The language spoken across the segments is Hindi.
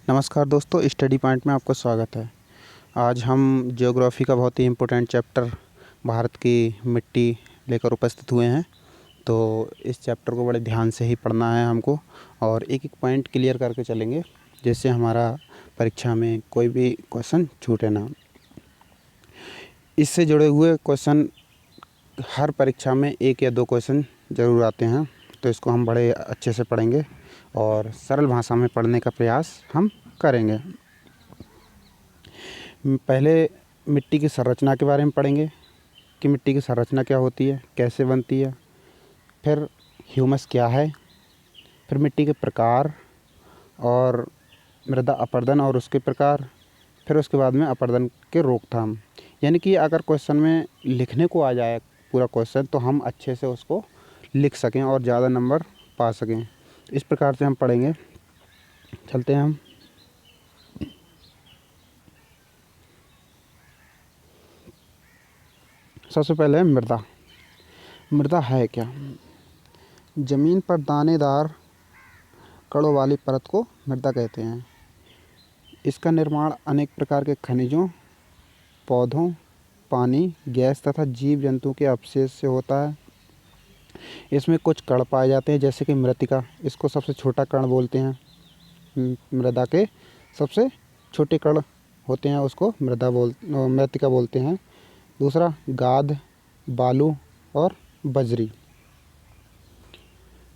नमस्कार दोस्तों, स्टडी पॉइंट में आपका स्वागत है। आज हम ज्योग्राफी का बहुत ही इम्पोर्टेंट चैप्टर भारत की मिट्टी लेकर उपस्थित हुए हैं। तो इस चैप्टर को बड़े ध्यान से ही पढ़ना है हमको और एक एक पॉइंट क्लियर करके चलेंगे, जिससे हमारा परीक्षा में कोई भी क्वेश्चन छूटे ना। इससे जुड़े हुए क्वेश्चन हर परीक्षा में 1 या 2 क्वेश्चन ज़रूर आते हैं, तो इसको हम बड़े अच्छे से पढ़ेंगे और सरल भाषा में पढ़ने का प्रयास हम करेंगे। पहले मिट्टी की संरचना के बारे में पढ़ेंगे कि मिट्टी की संरचना क्या होती है, कैसे बनती है। फिर ह्यूमस क्या है, फिर मिट्टी के प्रकार और मृदा अपरदन और उसके प्रकार, फिर उसके बाद में अपरदन के रोकथाम। यानी कि अगर क्वेश्चन में लिखने को आ जाए पूरा क्वेश्चन, तो हम अच्छे से उसको लिख सकें और ज़्यादा नंबर पा सकें। इस प्रकार से हम पढ़ेंगे। चलते हैं हम। सबसे पहले मृदा। मृदा है क्या? ज़मीन पर दानेदार कणों वाली परत को मृदा कहते हैं। इसका निर्माण अनेक प्रकार के खनिजों, पौधों, पानी, गैस तथा जीव जंतु के अवशेष से होता है। इसमें कुछ कण पाए जाते हैं, जैसे कि मृत्तिका। इसको सबसे छोटा कण बोलते हैं। मृदा के सबसे छोटे कण होते हैं, उसको मृत्तिका बोलते हैं। दूसरा गाद, बालू और बजरी,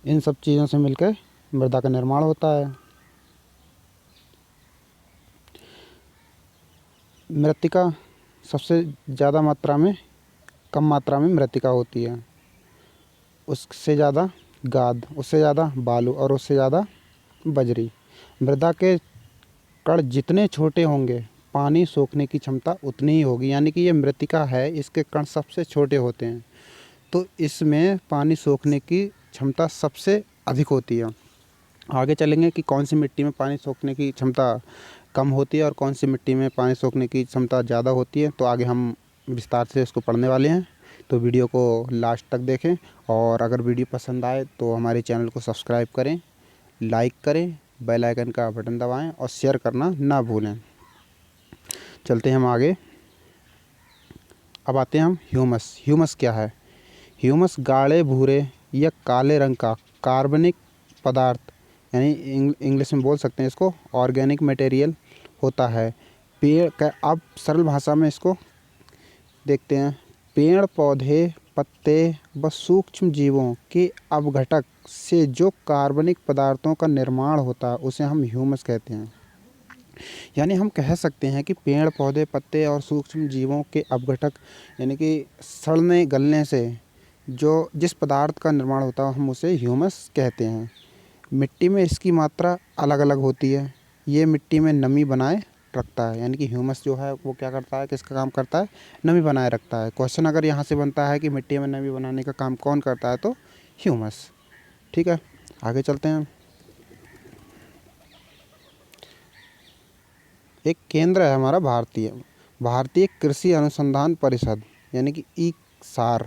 इन सब चीज़ों से मिलकर मृदा का निर्माण होता है। मृत्तिका सबसे ज़्यादा मात्रा में, कम मात्रा में मृत्तिका होती है। उससे ज़्यादा गाद, उससे ज़्यादा बालू और उससे ज़्यादा बजरी। मृदा के कण जितने छोटे होंगे, पानी सोखने की क्षमता उतनी ही होगी। यानी कि ये मृत्तिका है, इसके कण सबसे छोटे होते हैं, तो इसमें पानी सोखने की क्षमता सबसे अधिक होती है। आगे चलेंगे कि कौन सी मिट्टी में पानी सोखने की क्षमता कम होती है और कौन सी मिट्टी में पानी सोखने की क्षमता ज़्यादा होती है। तो आगे हम विस्तार से इसको पढ़ने वाले हैं, तो वीडियो को लास्ट तक देखें। और अगर वीडियो पसंद आए तो हमारे चैनल को सब्सक्राइब करें, लाइक करें, बेल आइकन का बटन दबाएं और शेयर करना ना भूलें। चलते हैं हम आगे। अब आते हैं हम ह्यूमस। ह्यूमस क्या है? ह्यूमस गाढ़े भूरे या काले रंग का कार्बनिक पदार्थ, यानी इंग्लिश में बोल सकते हैं इसको ऑर्गेनिक मटेरियल होता है। पेड़ का, अब सरल भाषा में इसको देखते हैं। पेड़ पौधे, पत्ते व सूक्ष्म जीवों के अपघटक से जो कार्बनिक पदार्थों का निर्माण होता है, उसे हम ह्यूमस कहते हैं। यानी हम कह सकते हैं कि पेड़ पौधे, पत्ते और सूक्ष्म जीवों के अपघटक, यानी कि सड़ने गलने से जो जिस पदार्थ का निर्माण होता है, हम उसे ह्यूमस कहते हैं। मिट्टी में इसकी मात्रा अलग अलग होती है। ये मिट्टी में नमी बनाए रखता है। यानी कि ह्यूमस जो है वो क्या करता है, किसका काम करता है? नमी बनाए रखता है। क्वेश्चन अगर यहाँ से बनता है कि मिट्टी में नमी बनाने का काम कौन करता है, तो ह्यूमस। ठीक है, आगे चलते हैं। एक केंद्र है हमारा भारतीय कृषि अनुसंधान परिषद, यानी कि ICSAR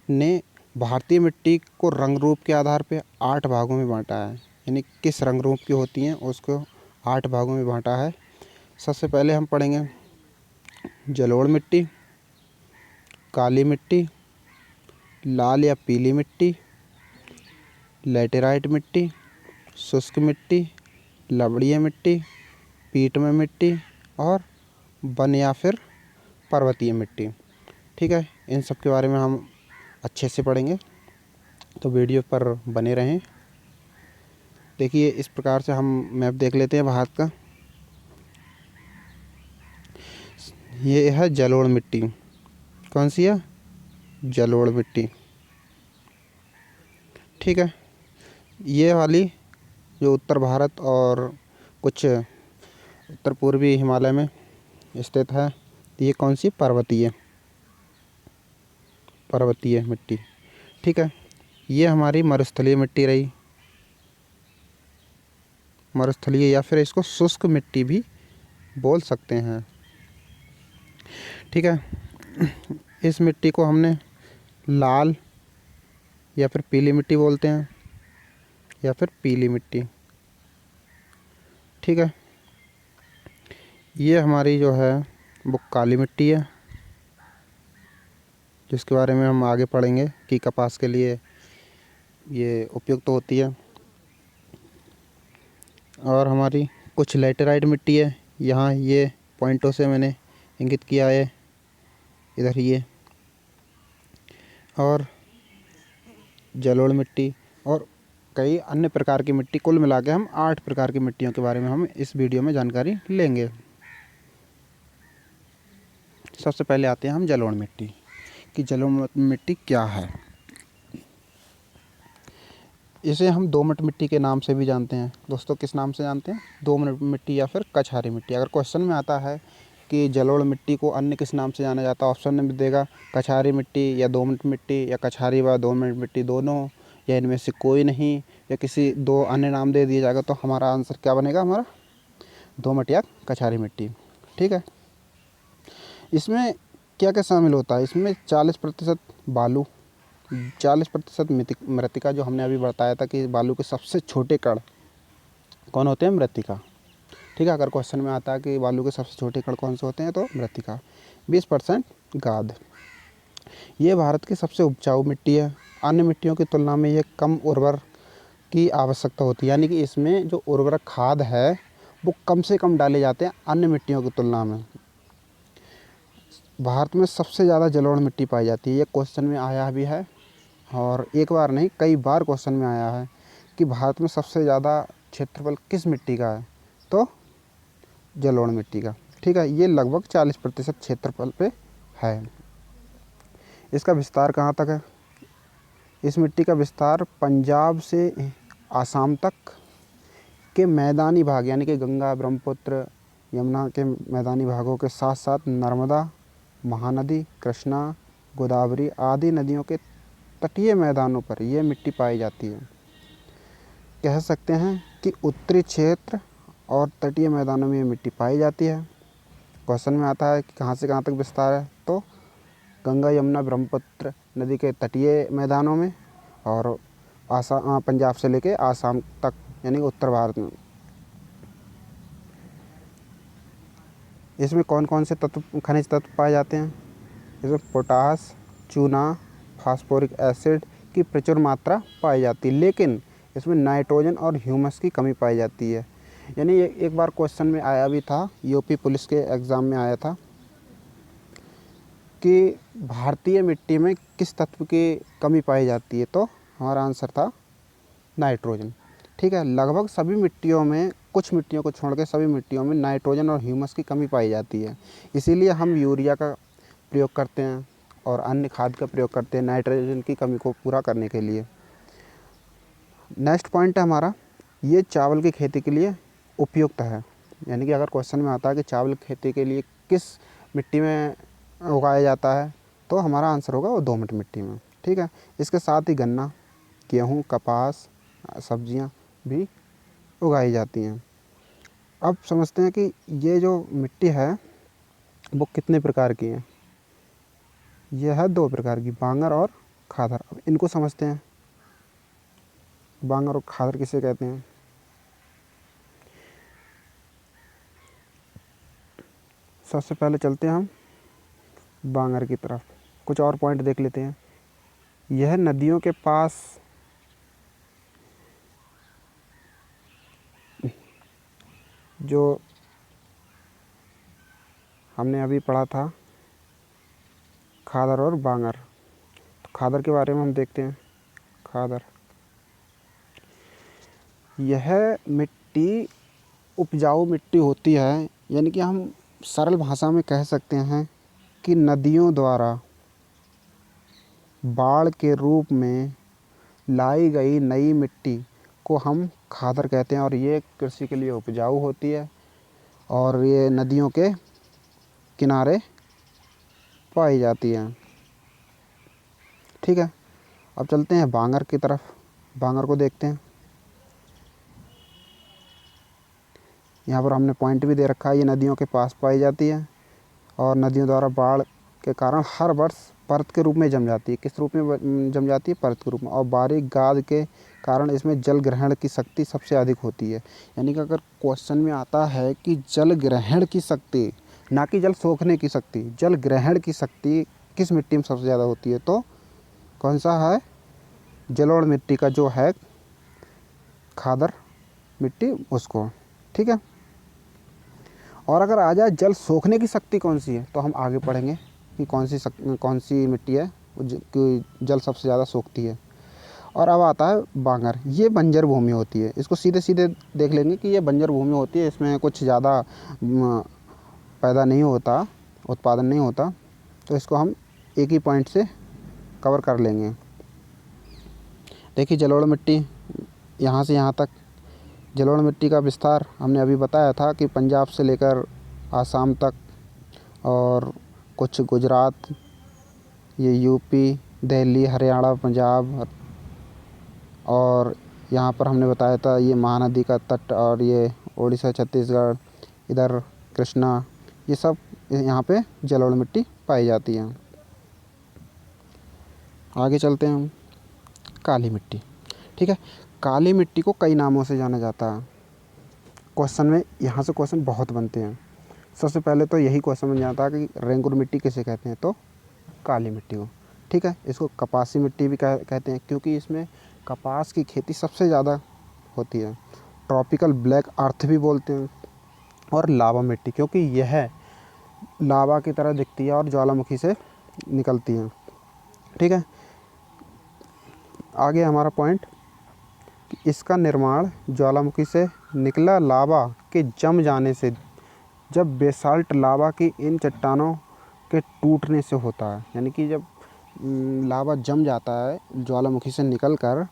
ने भारतीय मिट्टी को रंग रूप के आधार पर 8 भागों में बांटा है। यानी किस रंग रूप की होती हैं उसको 8 भागों में बांटा है। सबसे पहले हम पढ़ेंगे जलोढ़ मिट्टी, काली मिट्टी, लाल या पीली मिट्टी, लैटेराइट मिट्टी, शुष्क मिट्टी, लवणीय मिट्टी, पीटमय मिट्टी और वन या फिर पर्वतीय मिट्टी। ठीक है, इन सब के बारे में हम अच्छे से पढ़ेंगे, तो वीडियो पर बने रहें। देखिए, इस प्रकार से हम मैप देख लेते हैं भारत का। ये है जलोढ़ मिट्टी। कौन सी है? जलोढ़ मिट्टी। ठीक है, ये वाली जो उत्तर भारत और कुछ उत्तर पूर्वी हिमालय में स्थित है, ये कौन सी? पर्वतीय मिट्टी। ठीक है, ये हमारी मरुस्थलीय मिट्टी रही। मरुस्थलीय या फिर इसको शुष्क मिट्टी भी बोल सकते हैं। ठीक है, इस मिट्टी को हमने लाल या फिर पीली मिट्टी बोलते हैं, या फिर पीली मिट्टी। ठीक है। ये हमारी जो है वो काली मिट्टी है, जिसके बारे में हम आगे पढ़ेंगे कि कपास के लिए ये उपयुक्त होती है। और हमारी कुछ लैटेराइट मिट्टी है, यहाँ ये पॉइंटों से मैंने इंगित किया है इधर ये। और जलोढ़ मिट्टी और कई अन्य प्रकार की मिट्टी, कुल मिला के हम 8 प्रकार की मिट्टियों के बारे में हम इस वीडियो में जानकारी लेंगे। सबसे पहले आते हैं हम जलोढ़ मिट्टी कि जलोढ़ मिट्टी क्या है। इसे हम दोमट मिट्टी के नाम से भी जानते हैं। दोस्तों किस नाम से जानते हैं? दोमट मिट्टी या फिर कछारी मिट्टी। अगर क्वेश्चन में आता है कि जलोढ़ मिट्टी को अन्य किस नाम से जाना जाता है, ऑप्शन में देगा कछारी मिट्टी या दोमट मिट्टी या कछारी व दोमट मिट्टी दोनों, या इनमें से कोई नहीं, या किसी दो अन्य नाम दे दिया जाएगा, तो हमारा आंसर क्या बनेगा? हमारा दोमट या कछारी मिट्टी। ठीक है। इसमें क्या क्या शामिल होता है? इसमें 40% बालू, 40% मृतिका, जो हमने अभी बताया था कि बालू के सबसे छोटे कण कौन होते हैं? मृतिका। ठीक है। अगर क्वेश्चन में आता है कि बालू के सबसे छोटे कण कौन से होते हैं, तो मृतिका। 20% गाद। ये भारत की सबसे उपजाऊ मिट्टी है। अन्य मिट्टियों की तुलना में ये कम उर्वर की आवश्यकता होती है, यानी कि इसमें जो उर्वरक खाद है वो कम से कम डाले जाते हैं अन्य मिट्टियों की तुलना में। भारत में सबसे ज़्यादा जलोढ़ मिट्टी पाई जाती है। ये क्वेश्चन में आया भी है, और एक बार नहीं कई बार क्वेश्चन में आया है कि भारत में सबसे ज़्यादा क्षेत्रफल किस मिट्टी का है, तो जलोढ़ मिट्टी का। ठीक है। ये लगभग 40% क्षेत्रफल पे है। इसका विस्तार कहाँ तक है? इस मिट्टी का विस्तार पंजाब से आसाम तक के मैदानी भाग, यानी कि गंगा, ब्रह्मपुत्र, यमुना के मैदानी भागों के साथ साथ नर्मदा, महानदी, कृष्णा, गोदावरी आदि नदियों के तटीय मैदानों पर यह मिट्टी पाई जाती है। कह सकते हैं कि उत्तरी क्षेत्र और तटीय मैदानों में ये मिट्टी पाई जाती है। क्वेश्चन में आता है कि कहाँ से कहाँ तक विस्तार है, तो गंगा, यमुना, ब्रह्मपुत्र नदी के तटीय मैदानों में, और पंजाब से लेके आसाम तक, यानी उत्तर भारत में। इसमें कौन कौन से तत्व, खनिज तत्व पाए जाते हैं? इसमें पोटास, चूना, फास्फोरिक एसिड की प्रचुर मात्रा पाई जाती है, लेकिन इसमें नाइट्रोजन और ह्यूमस की कमी पाई जाती है। यानी एक बार क्वेश्चन में आया भी था, यूपी पुलिस के एग्ज़ाम में आया था कि भारतीय मिट्टी में किस तत्व की कमी पाई जाती है, तो हमारा आंसर था नाइट्रोजन। ठीक है। लगभग सभी मिट्टियों में, कुछ मिट्टियों को छोड़ के सभी मिट्टियों में नाइट्रोजन और ह्यूमस की कमी पाई जाती है। इसीलिए हम यूरिया का प्रयोग करते हैं और अन्य खाद का प्रयोग करते हैं नाइट्रोजन की कमी को पूरा करने के लिए। नेक्स्ट पॉइंट है हमारा, ये चावल की खेती के लिए उपयुक्त है। यानी कि अगर क्वेश्चन में आता है कि चावल की खेती के लिए किस मिट्टी में उगाया जाता है, तो हमारा आंसर होगा वो दोमट मिट्टी में। ठीक है। इसके साथ ही गन्ना, गेहूँ, कपास, सब्जियां भी उगाई जाती हैं। अब समझते हैं कि ये जो मिट्टी है वो कितने प्रकार की है। यह है 2 प्रकार की, बांगर और खादर। अब इनको समझते हैं, बांगर और खादर किसे कहते हैं। सबसे पहले चलते हैं हम बांगर की तरफ, कुछ और पॉइंट देख लेते हैं। यह नदियों के पास जो हमने अभी पढ़ा था खादर और बांगर, तो खादर के बारे में हम देखते हैं। खादर, यह मिट्टी उपजाऊ मिट्टी होती है, यानी कि हम सरल भाषा में कह सकते हैं कि नदियों द्वारा बाढ़ के रूप में लाई गई नई मिट्टी को हम खादर कहते हैं, और ये कृषि के लिए उपजाऊ होती है, और ये नदियों के किनारे पाई जाती है। ठीक है। अब चलते हैं बांगर की तरफ, बांगर को देखते हैं। यहाँ पर हमने पॉइंट भी दे रखा है, ये नदियों के पास पाई जाती है और नदियों द्वारा बाढ़ के कारण हर वर्ष परत के रूप में जम जाती है। किस रूप में जम जाती है? परत के रूप में, और बारीक गाद के कारण इसमें जल ग्रहण की शक्ति सबसे अधिक होती है। यानी कि अगर क्वेश्चन में आता है कि जल ग्रहण की शक्ति, ना कि जल सोखने की शक्ति, जल ग्रहण की शक्ति किस मिट्टी में सबसे ज़्यादा होती है, तो कौन सा है, जलोढ़ मिट्टी का जो है खादर मिट्टी उसको। ठीक है। और अगर आ जाए जल सोखने की शक्ति कौन सी है, तो हम आगे पढ़ेंगे कि कौन सी मिट्टी है कि जल सबसे ज़्यादा सोखती है। और अब आता है बांगर। ये बंजर भूमि होती है, इसको सीधे सीधे देख लेंगे कि ये बंजर भूमि होती है, इसमें कुछ ज़्यादा पैदा नहीं होता, उत्पादन नहीं होता, तो इसको हम एक ही पॉइंट से कवर कर लेंगे। देखिए जलोढ़ मिट्टी, यहाँ से यहाँ तक जलोढ़ मिट्टी का विस्तार हमने अभी बताया था कि पंजाब से लेकर आसाम तक, और कुछ गुजरात, ये यूपी, दिल्ली, हरियाणा, पंजाब, और यहाँ पर हमने बताया था ये महानदी का तट, और ये उड़ीसा, छत्तीसगढ़, इधर कृष्णा, ये सब यहाँ पे जलोढ़ मिट्टी पाई जाती है। आगे चलते हैं हम। काली मिट्टी। ठीक है। काली मिट्टी को कई नामों से जाना जाता है। क्वेश्चन में यहाँ से क्वेश्चन बहुत बनते हैं। सबसे पहले तो यही क्वेश्चन बन जाता है कि रेंगुर मिट्टी किसे कहते हैं, तो काली मिट्टी को। ठीक है। इसको कपासी मिट्टी भी कहते हैं, क्योंकि इसमें कपास की खेती सबसे ज़्यादा होती है। ट्रॉपिकल ब्लैक अर्थ भी बोलते हैं। और लावा मिट्टी, क्योंकि यह लावा की तरह दिखती है और ज्वालामुखी से निकलती है। ठीक है। आगे हमारा पॉइंट कि इसका निर्माण ज्वालामुखी से निकला लावा के जम जाने से, जब बेसाल्ट लावा की इन चट्टानों के टूटने से होता है। यानी कि जब लावा जम जाता है ज्वालामुखी से निकलकर,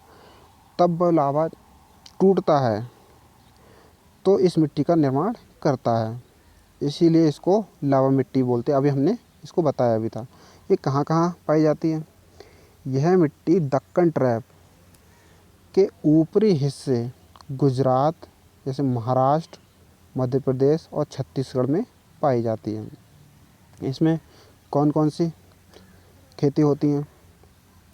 तब वह लावा टूटता है, तो इस मिट्टी का निर्माण करता है। इसीलिए इसको लावा मिट्टी बोलते हैं। अभी हमने इसको बताया भी था। ये कहाँ कहाँ पाई जाती है? यह मिट्टी दक्कन ट्रैप के ऊपरी हिस्से, गुजरात, जैसे महाराष्ट्र, मध्य प्रदेश और छत्तीसगढ़ में पाई जाती है। इसमें कौन कौन सी खेती होती हैं,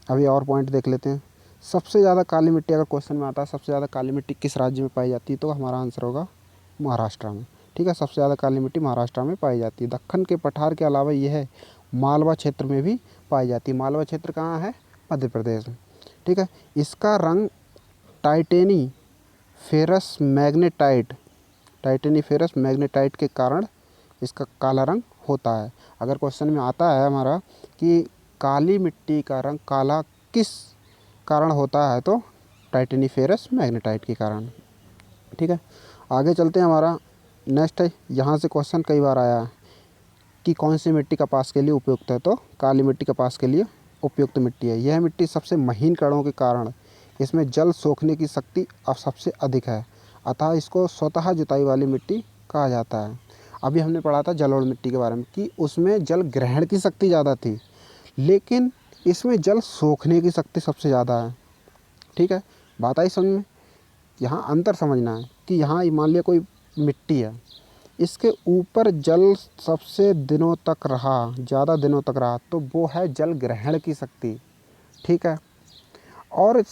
अभी और पॉइंट देख लेते हैं। सबसे ज़्यादा काली मिट्टी, अगर क्वेश्चन में आता है सबसे ज़्यादा काली मिट्टी किस राज्य में पाई जाती है, तो हमारा आंसर होगा महाराष्ट्र में। ठीक है। सबसे ज़्यादा काली मिट्टी महाराष्ट्र में पाई जाती है। दक्कन के पठार के अलावा यह मालवा क्षेत्र में भी पाई जाती है। मालवा क्षेत्र कहाँ है? मध्य प्रदेश में। ठीक है। इसका रंग टाइटेनी फेरस मैग्नेटाइट के कारण इसका काला रंग होता है। अगर क्वेश्चन में आता है हमारा कि काली मिट्टी का रंग काला किस कारण होता है, तो टाइटेनी फेरस मैग्नेटाइट के कारण। ठीक है। आगे चलते हैं। हमारा नेक्स्ट है, यहाँ से क्वेश्चन कई बार आया है कि कौन सी मिट्टी कपास के लिए उपयुक्त है, तो काली मिट्टी कपास के लिए उपयुक्त मिट्टी है। यह मिट्टी सबसे महीन कणों के कारण इसमें जल सोखने की शक्ति अब सबसे अधिक है, अतः इसको स्वतः जुताई वाली मिट्टी कहा जाता है। अभी हमने पढ़ा था जलोढ़ मिट्टी के बारे में कि उसमें जल ग्रहण की शक्ति ज़्यादा थी, लेकिन इसमें जल सोखने की शक्ति सबसे ज़्यादा है। ठीक है। बात आई समझ में? यहाँ अंतर समझना है कि यहाँ मान लिया कोई मिट्टी है, इसके ऊपर जल सबसे दिनों तक रहा, ज़्यादा दिनों तक रहा, तो वो है जल ग्रहण की शक्ति। ठीक है। और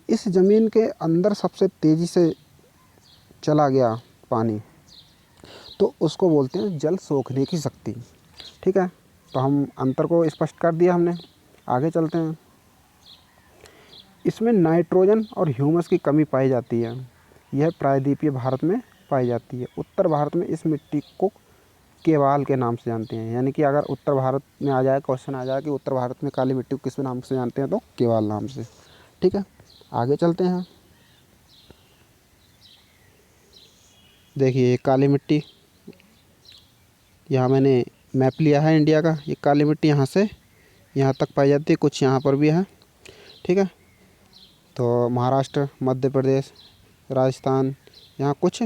इस ज़मीन के अंदर सबसे तेज़ी से चला गया पानी, तो उसको बोलते हैं जल सोखने की शक्ति। ठीक है। तो हम अंतर को स्पष्ट कर दिया हमने। आगे चलते हैं। इसमें नाइट्रोजन और ह्यूमस की कमी पाई जाती है। यह प्रायद्वीपीय भारत में पाई जाती है। उत्तर भारत में इस मिट्टी को केवाल के नाम से जानते हैं। यानी कि अगर उत्तर भारत में आ जाए, क्वेश्चन आ जाए कि उत्तर भारत में काली मिट्टी को किस नाम से जानते हैं, तो केवाल नाम से। ठीक है। आगे चलते हैं। देखिए काली मिट्टी, यहाँ मैंने मैप लिया है इंडिया का। ये काली मिट्टी यहाँ से यहाँ तक पाई जाती है, कुछ यहाँ पर भी है। ठीक है। तो महाराष्ट्र, मध्य प्रदेश, राजस्थान, यहाँ कुछ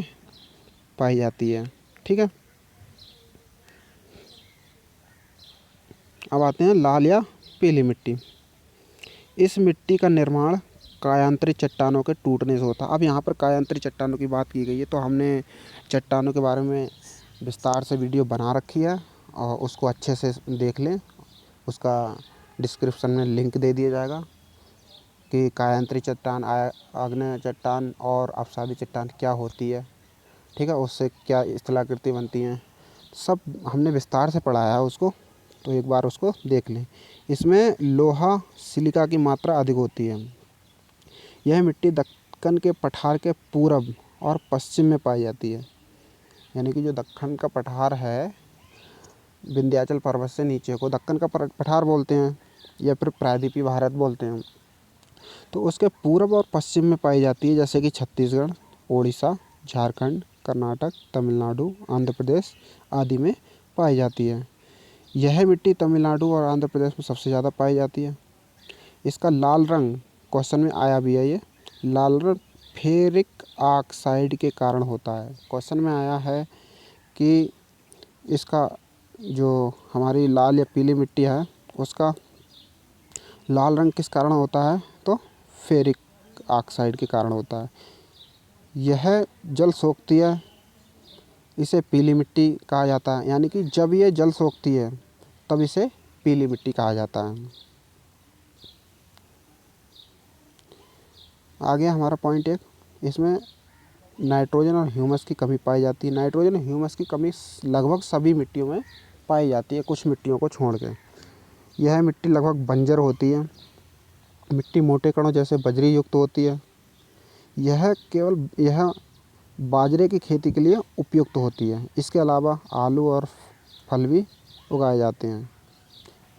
पाई जाती है। ठीक है। अब आते हैं लाल या पीली मिट्टी। इस मिट्टी का निर्माण कायांतरित चट्टानों के टूटने से होता है। अब यहाँ पर कायांतरित चट्टानों की बात की गई है, तो हमने चट्टानों के बारे में विस्तार से वीडियो बना रखी है, और उसको अच्छे से देख लें। उसका डिस्क्रिप्शन में लिंक दे दिया जाएगा कि कायांतरी चट्टान, आग्नेय चट्टान और अपसारी चट्टान क्या होती है, ठीक है, उससे क्या स्थलाकृति बनती हैं, सब हमने विस्तार से पढ़ाया है उसको, तो एक बार उसको देख लें। इसमें लोहा सिलिका की मात्रा अधिक होती है। यह मिट्टी दक्कन के पठार के पूर्व और पश्चिम में पाई जाती है। यानी कि जो दक्कन का पठार है, विंध्याचल पर्वत से नीचे को दक्कन का पठार बोलते हैं या फिर प्रायद्वीपीय भारत बोलते हैं, तो उसके पूर्व और पश्चिम में पाई जाती है, जैसे कि छत्तीसगढ़, उड़ीसा, झारखंड, कर्नाटक, तमिलनाडु, आंध्र प्रदेश आदि में पाई जाती है। यह मिट्टी तमिलनाडु और आंध्र प्रदेश में सबसे ज़्यादा पाई जाती है। इसका लाल रंग, क्वेश्चन में आया भी है, ये लाल रंग फेरिक ऑक्साइड के कारण होता है। क्वेश्चन में आया है कि इसका जो हमारी लाल या पीली मिट्टी है उसका लाल रंग किस कारण होता है, तो फेरिक ऑक्साइड के कारण होता है। यह जल सोखती है, इसे पीली मिट्टी कहा जाता है। यानी कि जब ये जल सोखती है तब इसे पीली मिट्टी कहा जाता है। आगे हमारा पॉइंट एक, इसमें नाइट्रोजन और ह्यूमस की कमी पाई जाती है। नाइट्रोजन और ह्यूमस की कमी लगभग सभी मिट्टियों में पाई जाती है, कुछ मिट्टियों को छोड़ के। यह मिट्टी लगभग बंजर होती है। मिट्टी मोटे कणों जैसे बजरी युक्त होती है। यह बाजरे की खेती के लिए उपयुक्त होती है। इसके अलावा आलू और फल भी उगाए जाते हैं,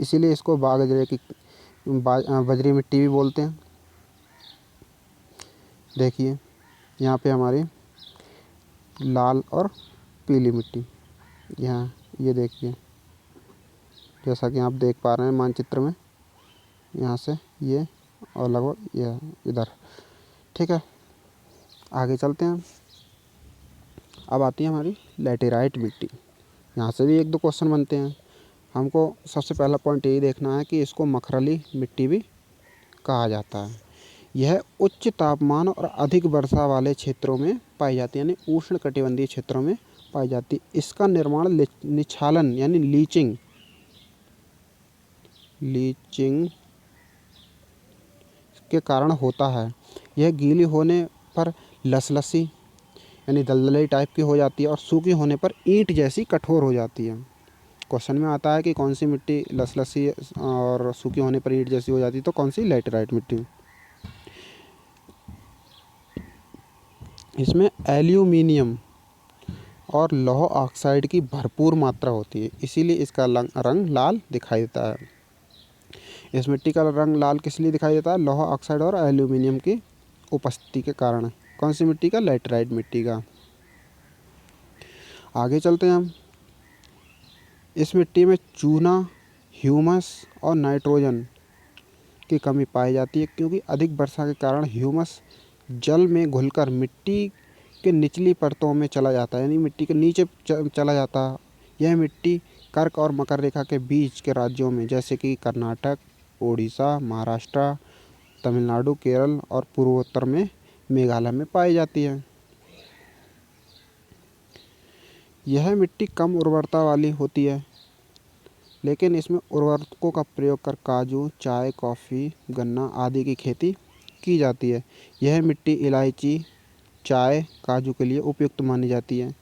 इसीलिए इसको बजरी मिट्टी भी बोलते हैं। देखिए यहाँ पे हमारी लाल और पीली मिट्टी, यहाँ ये देखिए, जैसा कि आप देख पा रहे हैं मानचित्र में, यहाँ से ये और लगभग यह इधर, ठीक है। आगे चलते हैं। अब आती है हमारी लैटेराइट मिट्टी। यहाँ से भी एक दो क्वेश्चन बनते हैं। हमको सबसे पहला पॉइंट यही देखना है कि इसको मखरली मिट्टी भी कहा जाता है। यह उच्च तापमान और अधिक वर्षा वाले क्षेत्रों में पाई जाती है, यानी उष्ण कटिबंधीय क्षेत्रों में पाई जाती है। इसका निर्माण निक्षालन यानी लीचिंग के कारण होता है। यह गीली होने पर लसलसी यानी दलदली टाइप की हो जाती है और सूखी होने पर ईंट जैसी कठोर हो जाती है। क्वेश्चन में आता है कि कौन सी मिट्टी लसलसी और सूखी होने पर ईंट जैसी हो जाती है, तो कौन सी, लैटेराइट मिट्टी। इसमें एल्यूमिनियम और लौह ऑक्साइड की भरपूर मात्रा होती है, इसीलिए इसका रंग लाल दिखाई देता है। इस मिट्टी का रंग लाल किस लिए दिखाई देता है, लौह ऑक्साइड और एल्यूमिनियम की उपस्थिति के कारण। कौन सी मिट्टी का, लैटेराइट मिट्टी का। आगे चलते हैं हम। इस मिट्टी में चूना, ह्यूमस और नाइट्रोजन की कमी पाई जाती है, क्योंकि अधिक वर्षा के कारण ह्यूमस जल में घुलकर मिट्टी के निचली परतों में चला जाता है, यानी मिट्टी के नीचे चला जाता है। यह मिट्टी कर्क और मकर रेखा के बीच के राज्यों में, जैसे कि कर्नाटक, उड़ीसा, महाराष्ट्र, तमिलनाडु, केरल और पूर्वोत्तर में मेघालय में पाई जाती है। यह मिट्टी कम उर्वरता वाली होती है, लेकिन इसमें उर्वरकों का प्रयोग कर काजू, चाय, कॉफ़ी, गन्ना आदि की खेती की जाती है। यह मिट्टी इलायची, चाय, काजू के लिए उपयुक्त मानी जाती है।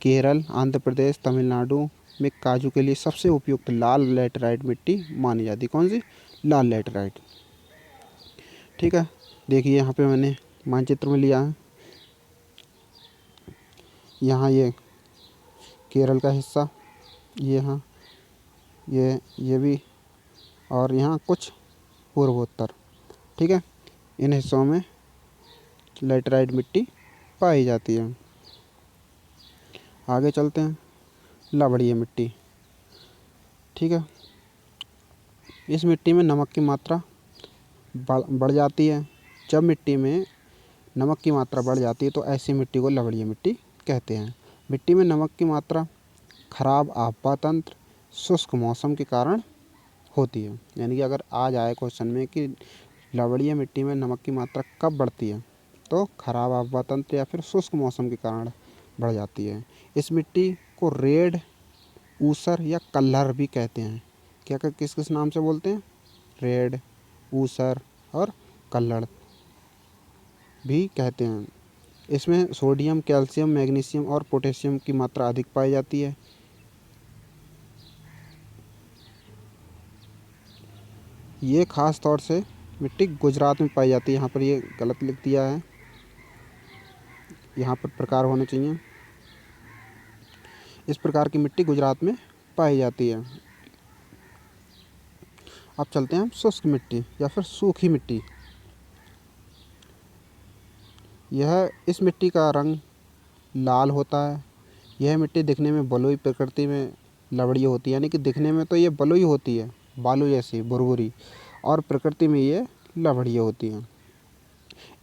केरल, आंध्र प्रदेश, तमिलनाडु में काजू के लिए सबसे उपयुक्त लाल लैटेराइट मिट्टी मानी जाती है। कौन सी, लाल लैटेराइट, ठीक है। देखिए यहाँ पे मैंने मानचित्र में लिया है, यहाँ ये केरल का हिस्सा, ये यहाँ ये भी, और यहाँ कुछ पूर्वोत्तर, ठीक है। इन हिस्सों में लैटेराइट मिट्टी पाई जाती है। आगे चलते हैं। लवणीय मिट्टी, ठीक है। इस मिट्टी में नमक की मात्रा बढ़ जाती है। जब मिट्टी में नमक की मात्रा बढ़ जाती है तो ऐसी मिट्टी को लवणीय मिट्टी कहते हैं। मिट्टी में नमक की मात्रा खराब आबा तंत्र, शुष्क मौसम के कारण होती है। यानी कि अगर आ जाए क्वेश्चन में कि लवणीय मिट्टी में नमक की मात्रा कब बढ़ती है, तो खराब आबा तंत्र या फिर शुष्क मौसम के कारण बढ़ जाती है। इस मिट्टी को रेड, ऊसर या कल्हर भी कहते हैं। क्या किस किस नाम से बोलते हैं, रेड, ऊसर और कल्लड़ भी कहते हैं। इसमें सोडियम, कैल्शियम, मैग्नीशियम और पोटेशियम की मात्रा अधिक पाई जाती है। ये ख़ास तौर से मिट्टी गुजरात में पाई जाती है। यहाँ पर ये गलत लिख दिया है, यहाँ पर प्रकार होने चाहिए। इस प्रकार की मिट्टी गुजरात में पाई जाती है। अब चलते हैं हम शुष्क मिट्टी या फिर सूखी मिट्टी। इस मिट्टी का रंग लाल होता है। यह मिट्टी दिखने में बलुई, प्रकृति में लवड़ीय होती है, यानी कि दिखने में तो ये बलुई होती है, बालू जैसी भुरभुरी, और प्रकृति में ये लवड़ीय होती है।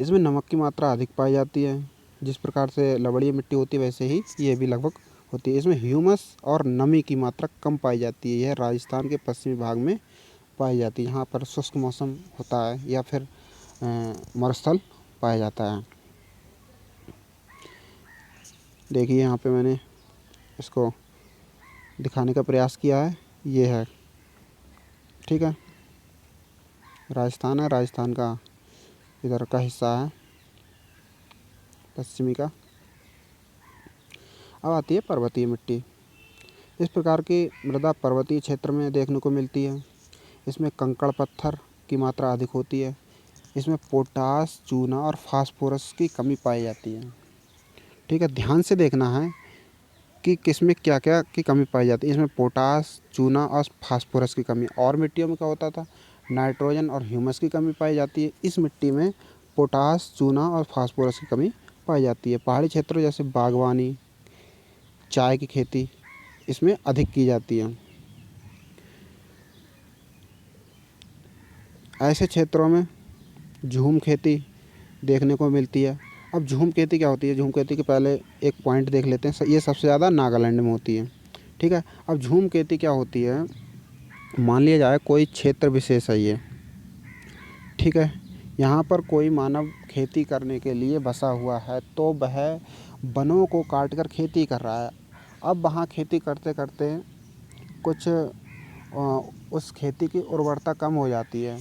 इसमें नमक की मात्रा अधिक पाई जाती है। जिस प्रकार से लवड़ीय मिट्टी होती है वैसे ही ये भी लगभग होती है। इसमें ह्यूमस और नमी की मात्रा कम पाई जाती है। यह राजस्थान के पश्चिमी भाग में पाई जाती है। यहाँ पर शुष्क मौसम होता है या फिर मरुस्थल पाया जाता है। देखिए यहाँ पे मैंने इसको दिखाने का प्रयास किया है। ये है, ठीक है, राजस्थान है, राजस्थान का इधर का हिस्सा है पश्चिमी का। अब आती है पर्वतीय मिट्टी। इस प्रकार की मृदा पर्वतीय क्षेत्र में देखने को मिलती है। इसमें कंकड़ पत्थर की मात्रा अधिक होती है। इसमें पोटास, चूना और फास्फोरस की कमी पाई जाती है। ठीक है, ध्यान से देखना है कि किसमें क्या क्या की कमी पाई जाती है। इसमें पोटास, चूना और फास्फोरस की कमी। और मिट्टियों में क्या होता था, नाइट्रोजन और ह्यूमस की कमी पाई जाती है। इस मिट्टी में पोटास, चूना और फास्फोरस की कमी पाई जाती है। पहाड़ी क्षेत्रों जैसे बागवानी, चाय की खेती इसमें अधिक की जाती है। ऐसे क्षेत्रों में झूम खेती देखने को मिलती है। अब झूम खेती क्या होती है, झूम खेती के पहले एक पॉइंट देख लेते हैं। ये सबसे ज़्यादा नागालैंड में होती है, ठीक है। अब झूम खेती क्या होती है, मान लिया जाए कोई क्षेत्र विशेष है ये, ठीक है, यहाँ पर कोई मानव खेती करने के लिए बसा हुआ है, तो वह वनों को काट कर खेती कर रहा है। अब वहाँ खेती करते करते कुछ उस खेती की उर्वरता कम हो जाती है,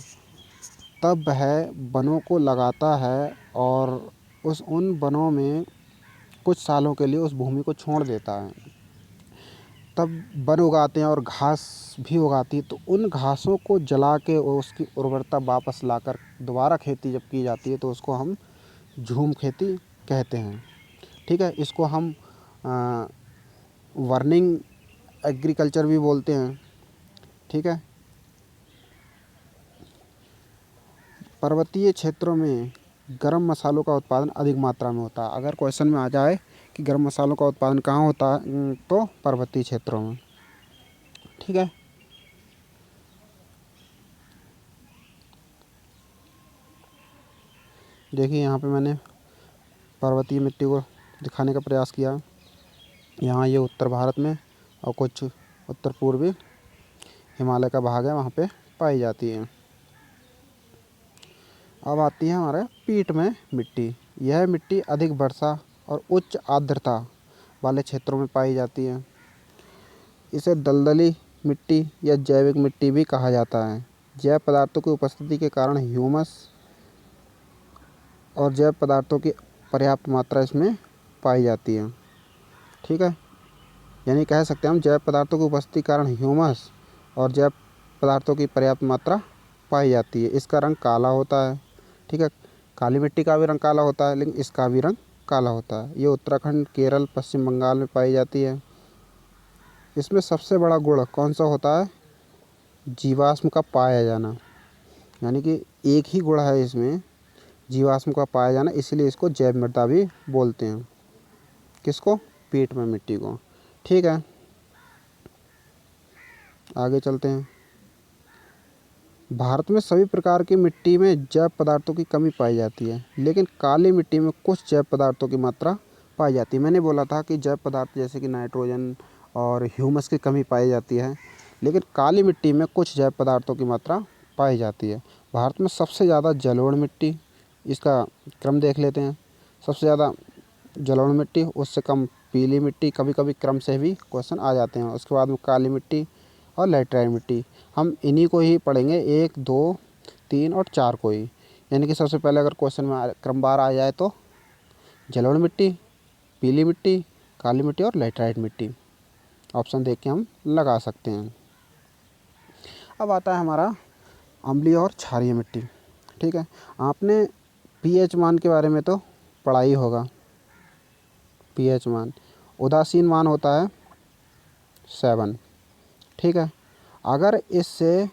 तब वह वनों को लगाता है और उन वनों में कुछ सालों के लिए उस भूमि को छोड़ देता है। तब वन उगाते हैं और घास भी उगाती है, तो उन घासों को जला के उसकी उर्वरता वापस लाकर दोबारा खेती जब की जाती है तो उसको हम झूम खेती कहते हैं, ठीक है। इसको हम वर्निंग एग्रीकल्चर भी बोलते हैं, ठीक है। पर्वतीय क्षेत्रों में गरम मसालों का उत्पादन अधिक मात्रा में होता है। अगर क्वेश्चन में आ जाए कि गरम मसालों का उत्पादन कहाँ होता है, तो पर्वतीय क्षेत्रों में, ठीक है। देखिए यहाँ पे मैंने पर्वतीय मिट्टी को दिखाने का प्रयास किया। यहाँ ये उत्तर भारत में और कुछ उत्तर पूर्वी हिमालय का भाग है, वहाँ पे पाई जाती है। अब आती है हमारे पीठ में मिट्टी। यह मिट्टी अधिक वर्षा और उच्च आर्द्रता वाले क्षेत्रों में पाई जाती है। इसे दलदली मिट्टी या जैविक मिट्टी भी कहा जाता है। जैव पदार्थों की उपस्थिति के कारण ह्यूमस और जैव पदार्थों की पर्याप्त मात्रा इसमें पाई जाती है, ठीक है। यानी कह सकते हैं हम जैव पदार्थों की उपस्थिति के कारण ह्यूमस और जैव पदार्थों की पर्याप्त मात्रा पाई जाती है। इसका रंग काला होता है, ठीक है। काली मिट्टी का भी रंग काला होता है, लेकिन इसका भी रंग काला होता है। ये उत्तराखंड, केरल, पश्चिम बंगाल में पाई जाती है। इसमें सबसे बड़ा गुण कौन सा होता है, जीवाश्म का पाया जाना। यानी कि एक ही गुण है इसमें, जीवाश्म का पाया जाना, इसलिए इसको जैव मृदा भी बोलते हैं। किसको, पीठ में मिट्टी को, ठीक है। आगे चलते हैं। भारत में सभी प्रकार की मिट्टी में जैव पदार्थों की कमी पाई जाती है, लेकिन काली मिट्टी में कुछ जैव पदार्थों की मात्रा पाई जाती है। मैंने बोला था कि जैव पदार्थ जैसे कि नाइट्रोजन और ह्यूमस की कमी पाई जाती है, लेकिन काली मिट्टी में कुछ जैव पदार्थों की मात्रा पाई जाती है। भारत में सबसे ज़्यादा जलोढ़ मिट्टी, इसका क्रम देख लेते हैं। सबसे ज़्यादा जलोढ़ मिट्टी, उससे कम पीली मिट्टी, कभी कभी क्रम से भी क्वेश्चन आ जाते हैं। उसके बाद में काली मिट्टी और लैटराइट मिट्टी। हम इन्हीं को ही पढ़ेंगे, 1, 2, 3 और 4 को ही। यानी कि सबसे पहले अगर क्वेश्चन में क्रमवार आ जाए तो जलोढ़ मिट्टी, पीली मिट्टी, काली मिट्टी और लैटराइट मिट्टी, ऑप्शन देख के हम लगा सकते हैं। अब आता है हमारा अम्लीय और क्षारीय मिट्टी। ठीक है, आपने पीएच मान के बारे में तो पढ़ा ही होगा। पीएच मान उदासीन मान होता है 7। ठीक है, अगर इससे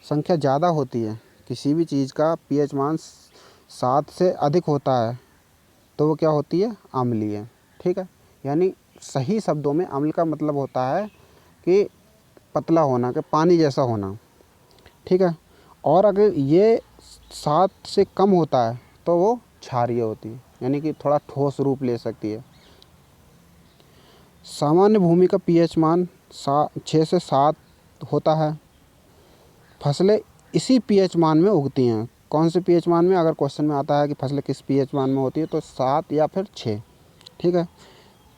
संख्या ज़्यादा होती है, किसी भी चीज़ का पीएच मान 7 से अधिक होता है तो वो क्या होती है, अम्लीय। ठीक है, यानी सही शब्दों में अम्ल का मतलब होता है कि पतला होना, कि पानी जैसा होना। ठीक है, और अगर ये 7 से कम होता है तो वो क्षारीय होती है, यानी कि थोड़ा ठोस रूप ले सकती है। सामान्य भूमि का पीएच मान 6 से 7 होता है। फसलें इसी पीएच मान में उगती हैं। कौन से पीएच मान में, अगर क्वेश्चन में आता है कि फसलें किस पीएच मान में होती है तो 7 या फिर 6। ठीक है,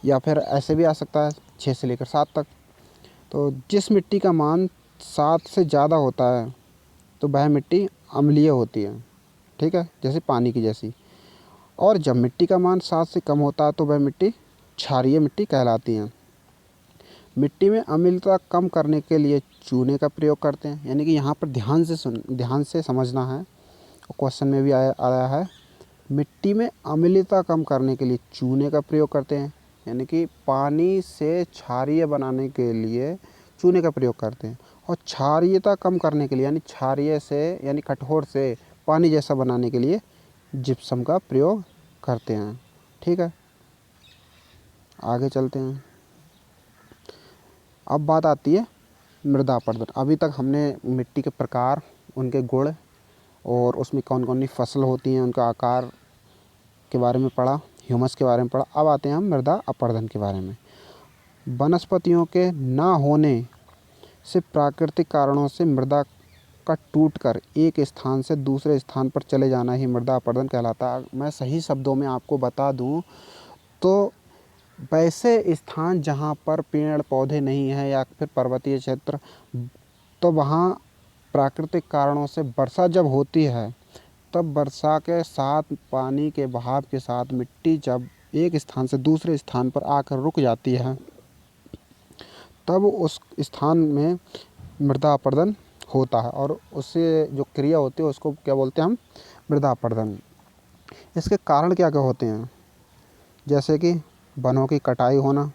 या फिर ऐसे भी आ सकता है 6 से लेकर 7 तक। तो जिस मिट्टी का मान 7 से ज़्यादा होता है तो वह मिट्टी अम्लीय होती है। ठीक है, जैसे पानी की जैसी। और जब मिट्टी का मान 7 से कम होता है तो वह मिट्टी क्षारीय मिट्टी कहलाती है। मिट्टी में अम्लता कम करने के लिए चूने का प्रयोग करते हैं, यानी कि यहाँ पर ध्यान से समझना है, और क्वेश्चन में भी आया है। मिट्टी में अम्लता कम करने के लिए चूने का प्रयोग करते हैं, यानी कि पानी से क्षारीय बनाने के लिए चूने का प्रयोग करते हैं। और क्षारीयता कम करने के लिए, यानी क्षारीय से यानी कठोर से पानी जैसा बनाने के लिए जिप्सम का प्रयोग करते हैं। ठीक है, आगे चलते हैं। अब बात आती है मृदा अपरदन। अभी तक हमने मिट्टी के प्रकार, उनके गुण और उसमें कौन कौन सी फसल होती हैं, उनका आकार के बारे में पढ़ा, ह्यूमस के बारे में पढ़ा। अब आते हैं हम मृदा अपरदन के बारे में। वनस्पतियों के ना होने से प्राकृतिक कारणों से मृदा का टूटकर एक स्थान से दूसरे स्थान पर चले जाना ही मृदा अपरदन कहलाता है। मैं सही शब्दों में आपको बता दूं तो वैसे स्थान जहाँ पर पेड़ पौधे नहीं हैं या फिर पर्वतीय क्षेत्र, तो वहाँ प्राकृतिक कारणों से वर्षा जब होती है तब वर्षा के साथ पानी के बहाव के साथ मिट्टी जब एक स्थान से दूसरे स्थान पर आकर रुक जाती है तब उस स्थान में मृदा अपरदन होता है, और उससे जो क्रिया होती है उसको क्या बोलते हैं हम, मृदा अपरदन। इसके कारण क्या क्या होते हैं, जैसे कि वनों की कटाई होना,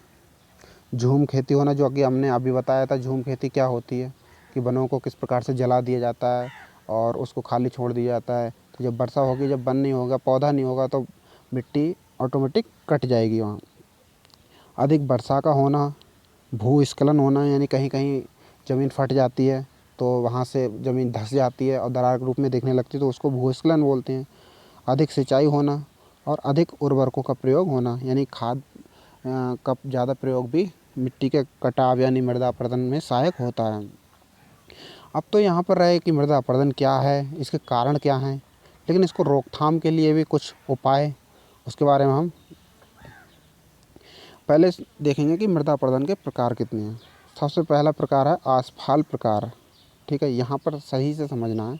झूम खेती होना, जो कि हमने अभी बताया था। झूम खेती क्या होती है कि वनों को किस प्रकार से जला दिया जाता है और उसको खाली छोड़ दिया जाता है। तो जब वर्षा होगी, जब वन नहीं होगा, पौधा नहीं होगा, तो मिट्टी ऑटोमेटिक कट जाएगी वहाँ। अधिक वर्षा का होना, भूस्खलन होना, यानी कहीं कहीं ज़मीन फट जाती है तो वहाँ से ज़मीन धंस जाती है और दरार के रूप में दिखने लगती है, तो उसको भूस्खलन बोलते हैं। अधिक सिंचाई होना और अधिक उर्वरकों का प्रयोग होना, यानी खाद का ज़्यादा प्रयोग भी मिट्टी के कटाव यानी मृदा अपरदन में सहायक होता है। अब तो यहाँ पर रहे कि मृदा अपरदन क्या है, इसके कारण क्या हैं, लेकिन इसको रोकथाम के लिए भी कुछ उपाय, उसके बारे में हम पहले देखेंगे कि मृदा अपरदन के प्रकार कितने हैं। सबसे पहला प्रकार है आसफाल प्रकार। ठीक है, यहाँ पर सही से समझना है।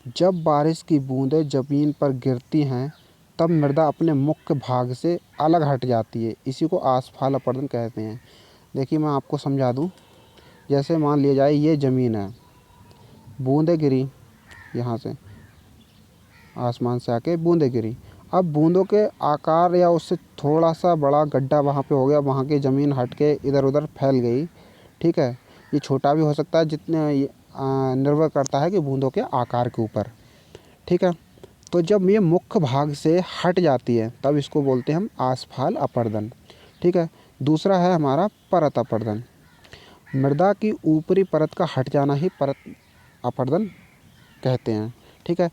जब बारिश की बूंदें ज़मीन पर गिरती हैं तब मृदा अपने मुख्य भाग से अलग हट जाती है, इसी को आसफाल अपरदन कहते हैं। देखिए मैं आपको समझा दूँ, जैसे मान लिया जाए ये ज़मीन है, बूंदें गिरी यहाँ से, आसमान से आके बूंदें गिरी। अब बूंदों के आकार या उससे थोड़ा सा बड़ा गड्ढा वहाँ पे हो गया, वहाँ की ज़मीन हट के इधर उधर फैल गई। ठीक है, ये छोटा भी हो सकता है, जितने निर्भर करता है कि बूंदों के आकार के ऊपर। ठीक है, तो जब ये मुख्य भाग से हट जाती है तब इसको बोलते हैं हम आसफाल अपरदन। ठीक है, दूसरा है हमारा परत अपरदन। मृदा की ऊपरी परत का हट जाना ही परत अपरदन कहते हैं। ठीक है,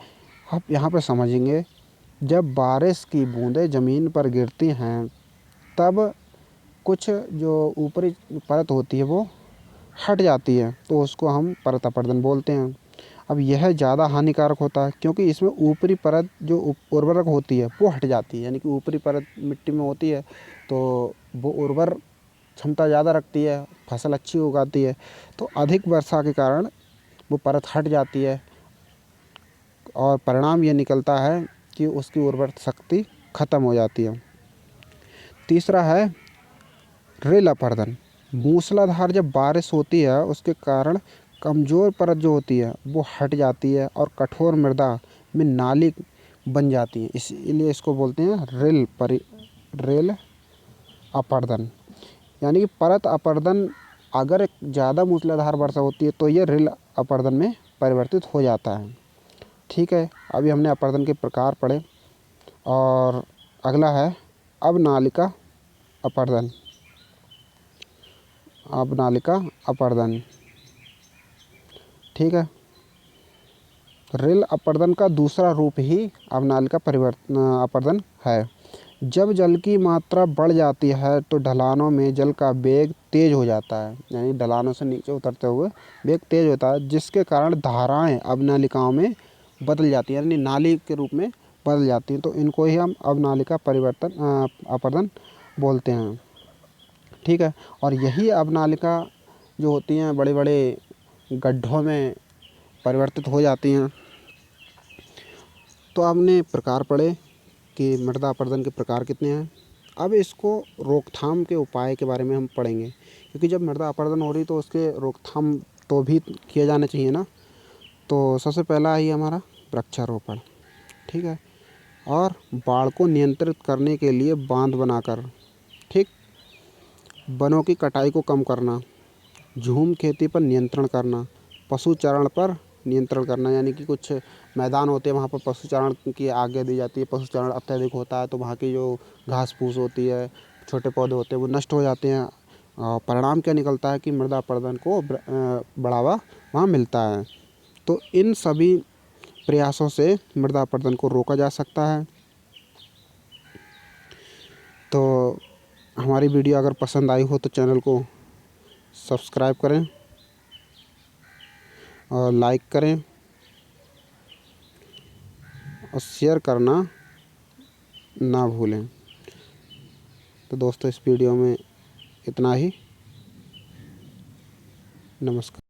अब यहाँ पर समझेंगे, जब बारिश की बूंदें ज़मीन पर गिरती हैं तब कुछ जो ऊपरी परत होती है वो हट जाती है, तो उसको हम परत अपरदन बोलते हैं। अब यह ज़्यादा हानिकारक होता है क्योंकि इसमें ऊपरी परत जो उर्वरक होती है वो हट जाती है, यानी कि ऊपरी परत मिट्टी में होती है तो वो उर्वर क्षमता ज़्यादा रखती है, फसल अच्छी उगाती है। तो अधिक वर्षा के कारण वो परत हट जाती है और परिणाम ये निकलता है कि उसकी उर्वर शक्ति ख़त्म हो जाती है। तीसरा है रेल अपर्दन। मूसलाधार जब बारिश होती है उसके कारण कमज़ोर परत जो होती है वो हट जाती है और कठोर मृदा में नाली बन जाती है, इसीलिए इसको बोलते हैं रेल अपर्दन। यानी कि परत अपर्दन अगर ज़्यादा मूसलाधार वर्षा होती है तो ये रेल अपर्दन में परिवर्तित हो जाता है। ठीक है, अभी हमने अपर्दन के प्रकार पढ़े और अगला है अवनालिका अपर्दन। अवनालिका अपर्दन, ठीक है। रेल अपर्दन का दूसरा रूप ही अवनालिका अपर्दन है। जब जल की मात्रा बढ़ जाती है तो ढलानों में जल का वेग तेज हो जाता है, यानी ढलानों से नीचे उतरते हुए वेग तेज होता है, जिसके कारण धाराएं अवनालिकाओं में बदल जाती हैं, यानी नाली के रूप में बदल जाती हैं। तो इनको ही हम अवनालिका अपर्दन बोलते हैं। ठीक है, और यही अवनालिका जो होती हैं बड़े बड़े गड्ढों में परिवर्तित हो जाती हैं। तो हमने प्रकार पढ़े कि मृदा अपर्दन के प्रकार कितने हैं। अब इसको रोकथाम के उपाय के बारे में हम पढ़ेंगे, क्योंकि जब मृदा अपर्दन हो रही तो उसके रोकथाम तो भी किए जाने चाहिए ना। तो सबसे पहला ही हमारा वृक्षारोपण, ठीक है, और बाढ़ को नियंत्रित करने के लिए बांध बनाकर, ठीक, वनों की कटाई को कम करना, झूम खेती पर नियंत्रण करना, पशु चारण पर नियंत्रण करना, यानी कि कुछ मैदान होते हैं वहाँ पर पशु चारण की आज्ञा दी जाती है। पशु चारण अत्यधिक होता है तो वहाँ की जो घास फूस होती है, छोटे पौधे होते हैं वो नष्ट हो जाते हैं। और परिणाम क्या निकलता है कि मृदा अपर्दन को बढ़ावा वहाँ मिलता है। तो इन सभी प्रयासों से मृदा अपर्दन को रोका जा सकता है। तो हमारी वीडियो अगर पसंद आई हो तो चैनल को सब्सक्राइब करें और लाइक करें और शेयर करना ना भूलें। तो दोस्तों इस वीडियो में इतना ही। नमस्कार।